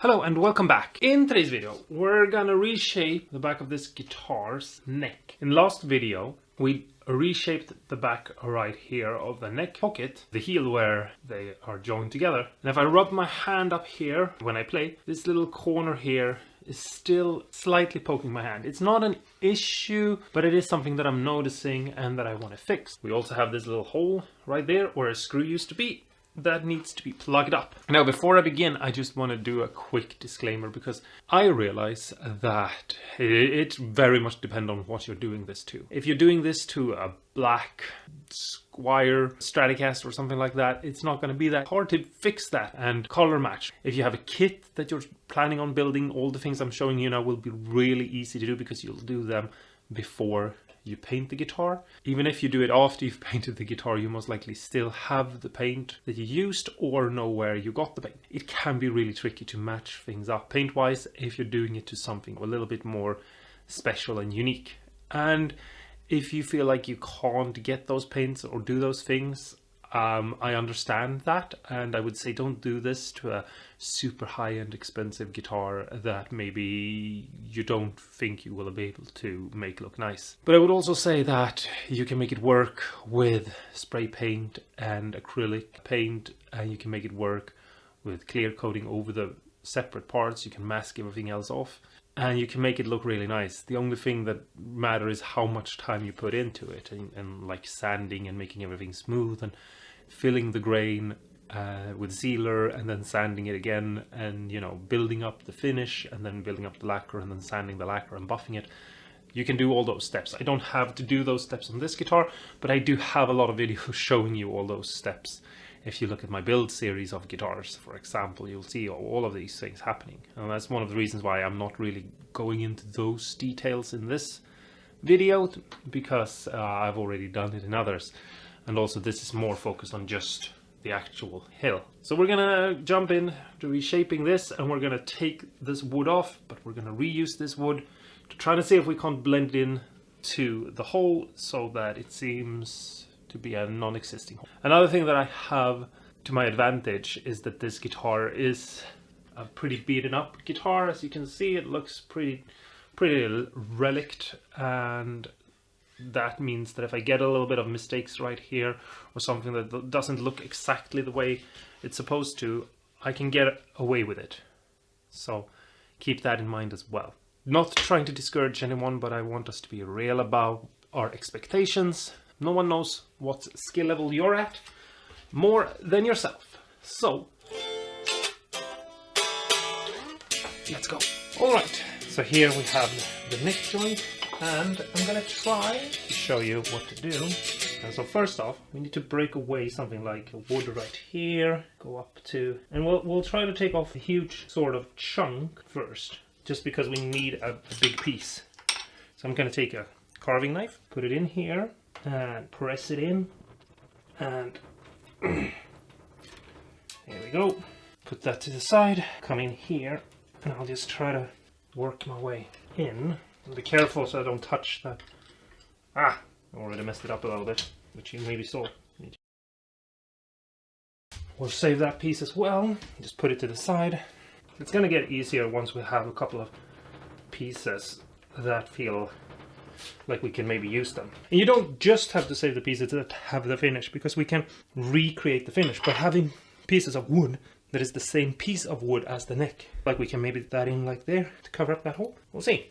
Hello and welcome back. In today's video, we're gonna reshape the back of this guitar's neck. In the last video, we reshaped the back right here of the neck pocket, the heel where they are joined together. And if I rub my hand up here when I play, this little corner here is still slightly poking my hand. It's not an issue, but it is something that I'm noticing and that I want to fix. We also have this little hole right there where a screw used to be. That needs to be plugged up. Now, before I begin, I just want to do a quick disclaimer because I realize that it very much depends on what you're doing this to. If you're doing this to a black Squire Stratocaster or something like that, it's not going to be that hard to fix that and color match. If you have a kit that you're planning on building, all the things I'm showing you now will be really easy to do because you'll do them before you paint the guitar. Even if you do it after you've painted the guitar, you most likely still have the paint that you used or know where you got the paint. It can be really tricky to match things up paint wise if you're doing it to something a little bit more special and unique. And if you feel like you can't get those paints or do those things, I understand that, and I would say don't do this to a super high-end expensive guitar that maybe you don't think you will be able to make look nice. But I would also say that you can make it work with spray paint and acrylic paint, and you can make it work with clear coating over the separate parts. You can mask everything else off and you can make it look really nice. The only thing that matters is how much time you put into it, and like sanding and making everything smooth and filling the grain with sealer and then sanding it again, and building up the finish and then building up the lacquer and then sanding the lacquer and buffing it. You can do all those steps. I don't have to do those steps on this guitar, but I do have a lot of videos showing you all those steps. If you look at my build series of guitars, for example, you'll see all of these things happening. And that's one of the reasons why I'm not really going into those details in this video, because I've already done it in others. And also this is more focused on just the actual hill. So we're gonna jump in to reshaping this, and we're gonna take this wood off, but we're gonna reuse this wood to try to see if we can't blend it in to the hole so that it seems to be a non-existing hole. Another thing that I have to my advantage is that this guitar is a pretty beaten up guitar. As you can see, it looks pretty relict, and that means that if I get a little bit of mistakes right here or something that doesn't look exactly the way it's supposed to, I can get away with it. So keep that in mind as well. Not trying to discourage anyone, but I want us to be real about our expectations. No one knows what skill level you're at more than yourself. So let's go. All right, so here we have the neck joint, and I'm gonna try to show you what to do. And so first off, we need to break away something like a wood right here, go up to, and we'll try to take off a huge sort of chunk first, just because we need a big piece. So I'm gonna take a carving knife, put it in here, and press it in, and there we go. Put that to the side, come in here, and I'll just try to work my way in. Be careful so I don't touch that. I already messed it up a little bit, which you maybe saw. We'll save that piece as well, just put it to the side. It's gonna get easier once we have a couple of pieces that feel like we can maybe use them. And you don't just have to save the pieces that have the finish, because we can recreate the finish by having pieces of wood that is the same piece of wood as the neck. Like we can maybe put that in like there to cover up that hole. We'll see.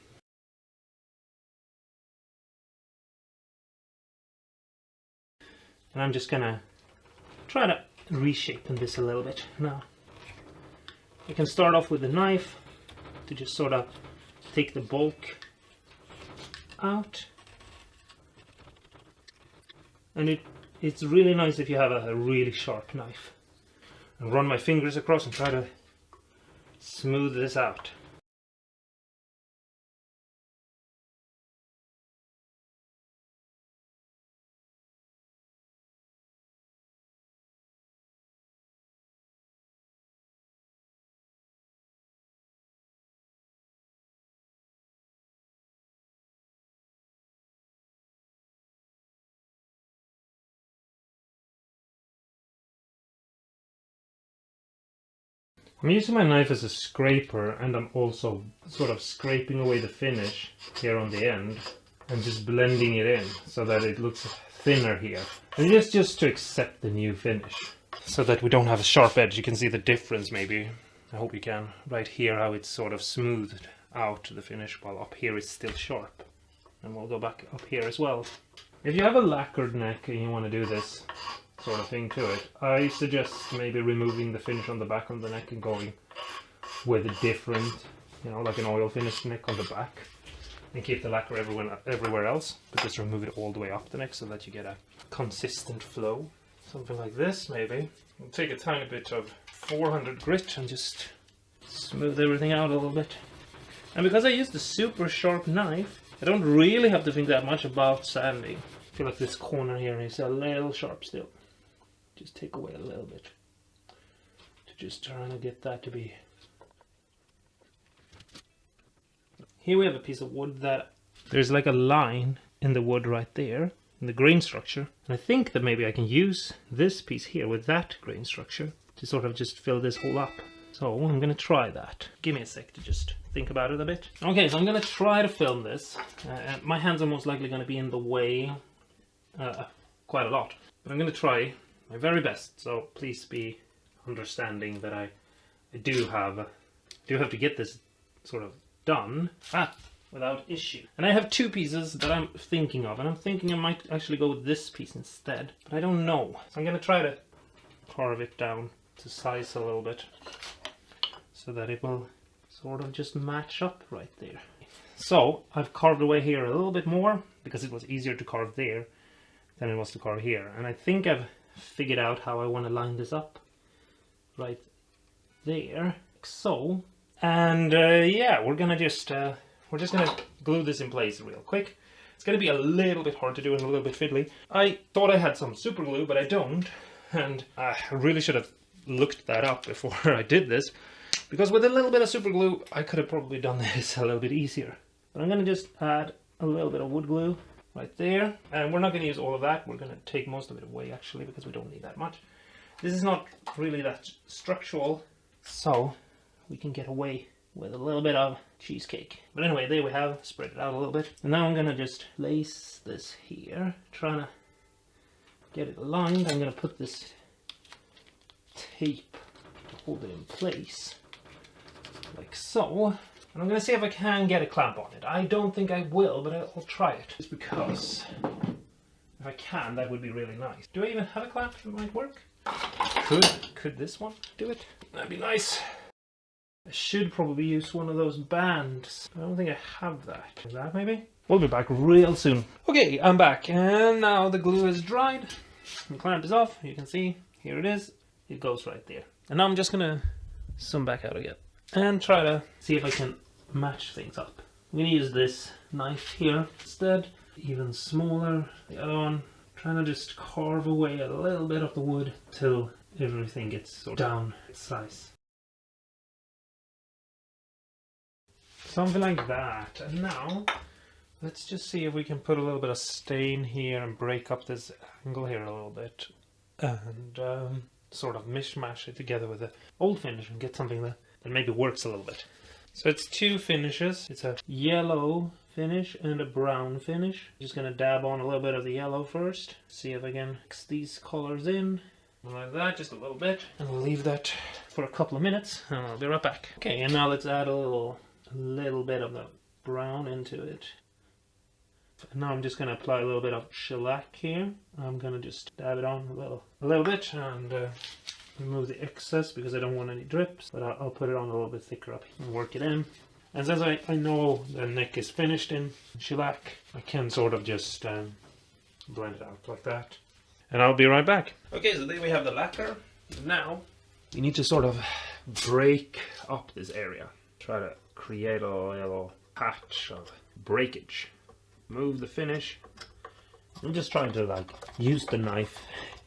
And I'm just gonna try to reshape this a little bit now. I can start off with the knife to just sort of take the bulk out, and it's really nice if you have a really sharp knife, and run my fingers across and try to smooth this out. I'm using my knife as a scraper, and I'm also sort of scraping away the finish here on the end and just blending it in so that it looks thinner here. And just to accept the new finish so that we don't have a sharp edge. You can see the difference maybe. I hope you can. Right here how it's sort of smoothed out to the finish, while up here it's still sharp. And we'll go back up here as well. If you have a lacquered neck and you want to do this sort of thing to it, I suggest maybe removing the finish on the back of the neck and going with a different, you know, like an oil finish neck on the back, and keep the lacquer everywhere else, but just remove it all the way up the neck so that you get a consistent flow. Something like this maybe. I'll take a tiny bit of 400 grit and just smooth everything out a little bit. And because I used a super sharp knife, I don't really have to think that much about sanding. I feel like this corner here is a little sharp still. Just take away a little bit to just trying to get that to be. Here we have a piece of wood that there's like a line in the wood right there in the grain structure, and I think that maybe I can use this piece here with that grain structure to sort of just fill this hole up. So I'm gonna try that. Give me a sec to just think about it a bit. Okay, so I'm gonna try to film this. My hands are most likely gonna be in the way quite a lot, but I'm gonna try my very best. So please be understanding that I do have to get this sort of done without issue. And I have two pieces that I'm thinking of, and I'm thinking I might actually go with this piece instead, but I don't know. So I'm gonna try to carve it down to size a little bit so that it will sort of just match up right there. So I've carved away here a little bit more because it was easier to carve there than it was to carve here, and I think I've figured out how I want to line this up right there, like so. And yeah, we're just gonna glue this in place real quick. It's gonna be a little bit hard to do and a little bit fiddly. I thought I had some super glue, but I don't, and I really should have looked that up before I did this, because with a little bit of super glue I could have probably done this a little bit easier. But I'm gonna just add a little bit of wood glue right there, and we're not going to use all of that. We're going to take most of it away actually, because we don't need that much. This is not really that structural, so we can get away with a little bit of cheesecake. But anyway, there we have, spread it out a little bit. And now I'm going to just place this here, trying to get it aligned. I'm going to put this tape to hold it in place, like so. And I'm going to see if I can get a clamp on it. I don't think I will, but I'll try it. Just because if I can, that would be really nice. Do I even have a clamp that might work? Could this one do it? That'd be nice. I should probably use one of those bands. I don't think I have that. Is that maybe? We'll be back real soon. Okay, I'm back. And now the glue is dried. The clamp is off. You can see, here it is. It goes right there. And now I'm just going to zoom back out again and try to see if I can match things up. I'm going to use this knife here instead, even smaller. The other one, trying to just carve away a little bit of the wood till everything gets sort of down its size. Something like that. And now let's just see if we can put a little bit of stain here and break up this angle here a little bit, and sort of mishmash it together with the old finish and get something that maybe works a little bit. So it's two finishes. It's a yellow finish and a brown finish. I'm just gonna dab on a little bit of the yellow first. See if I can mix these colors in. Like that, just a little bit. And we'll leave that for a couple of minutes and I'll be right back. Okay, and now let's add a little bit of the brown into it. And now I'm just gonna apply a little bit of shellac here. I'm gonna just dab it on a little bit and remove the excess because I don't want any drips, but I'll put it on a little bit thicker up and work it in. And since I know the neck is finished in shellac, I can sort of just blend it out like that. And I'll be right back. Okay, so there we have the lacquer. Now we need to sort of break up this area. Try to create a little patch of breakage. Move the finish. I'm just trying to like use the knife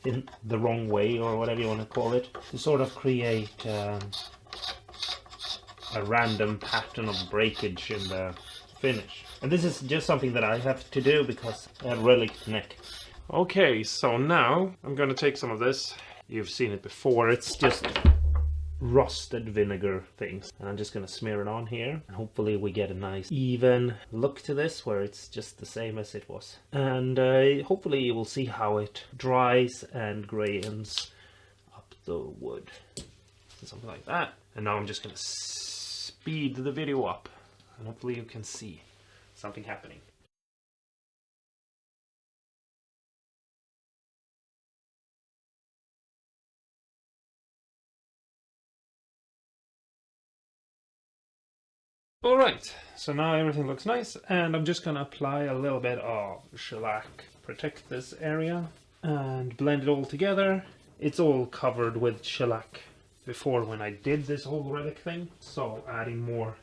in the wrong way, or whatever you want to call it, to sort of create a random pattern of breakage in the finish. And this is just something that I have to do because I have relic neck. Okay, so now I'm going to take some of this. You've seen it before. It's just rusted vinegar things. And I'm just going to smear it on here. And hopefully we get a nice even look to this where it's just the same as it was. And hopefully you will see how it dries and grayens up the wood. Something like that. And now I'm just going to speed the video up. And hopefully you can see something happening. Alright, so now everything looks nice, and I'm just going to apply a little bit of shellac, protect this area, and blend it all together. It's all covered with shellac before when I did this whole relic thing, so adding more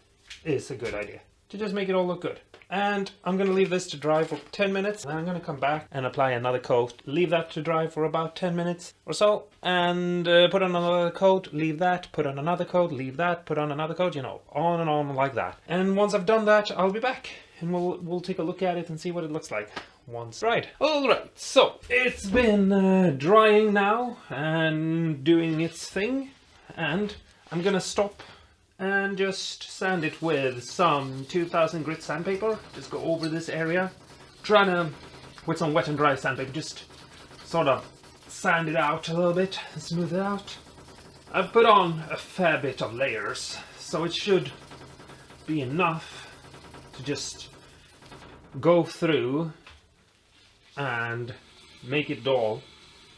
is a good idea to just make it all look good. And I'm going to leave this to dry for 10 minutes, and I'm going to come back and apply another coat, leave that to dry for about 10 minutes or so, and put on another coat, leave that, put on another coat, leave that, put on another coat, you know, on and on like that. And once I've done that, I'll be back, and we'll take a look at it and see what it looks like once dried. Alright, so it's been drying now and doing its thing, and I'm going to stop and just sand it with some 2000 grit sandpaper. Just go over this area, trying to, with some wet and dry sandpaper, just sort of sand it out a little bit, smooth it out. I've put on a fair bit of layers, so it should be enough to just go through and make it dull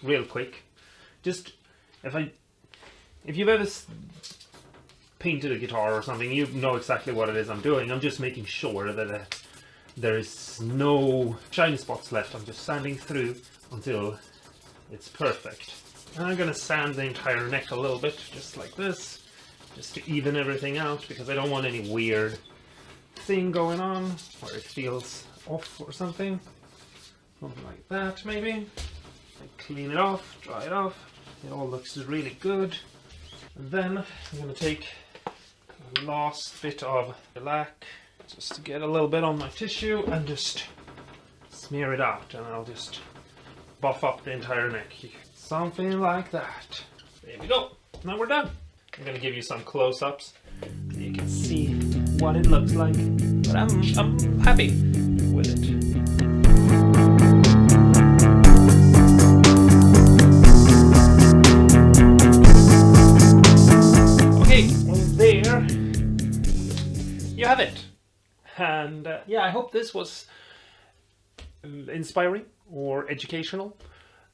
real quick. Just, if you've ever painted a guitar or something, you know exactly what it is I'm doing. I'm just making sure that there is no shiny spots left. I'm just sanding through until it's perfect. And I'm going to sand the entire neck a little bit, just like this, just to even everything out, because I don't want any weird thing going on where it feels off or something. Something like that, maybe. And clean it off, dry it off. It all looks really good. And then I'm going to take the last bit of shellac, just to get a little bit on my tissue, and just smear it out, and I'll just buff up the entire neck. Something like that. There we go. Now we're done. I'm going to give you some close-ups so you can see what it looks like. But I'm happy with it. There you have it. And yeah, I hope this was inspiring or educational,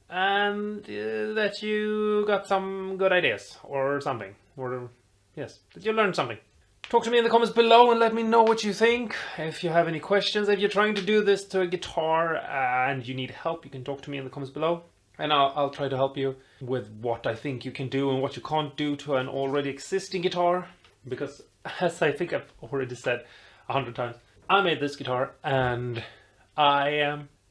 and that you got some good ideas or something, or yes, that you learned something. Talk to me in the comments below and let me know what you think. If you have any questions, if you're trying to do this to a guitar and you need help, you can talk to me in the comments below. And I'll try to help you with what I think you can do and what you can't do to an already existing guitar. Because, as I think I've already said 100 times, I made this guitar, and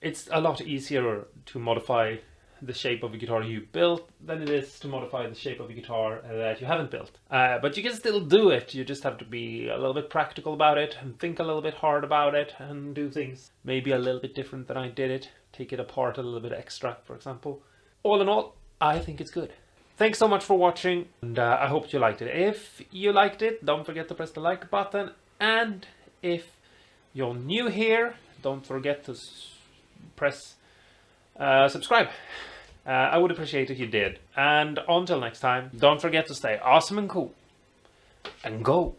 it's a lot easier to modify the shape of a guitar you built than it is to modify the shape of a guitar that you haven't built. But you can still do it. You just have to be a little bit practical about it and think a little bit hard about it and do things maybe a little bit different than I did it. Take it apart a little bit extra, for example. All in all, I think it's good. Thanks so much for watching, and I hope you liked it. If you liked it, don't forget to press the like button, and if you're new here, don't forget to press subscribe. I would appreciate it if you did. And until next time, don't forget to stay awesome and cool, and go.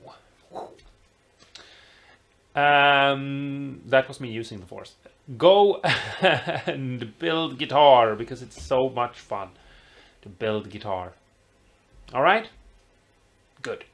That was me using the force. Go and build guitar, because it's so much fun to build guitar. Alright? Good.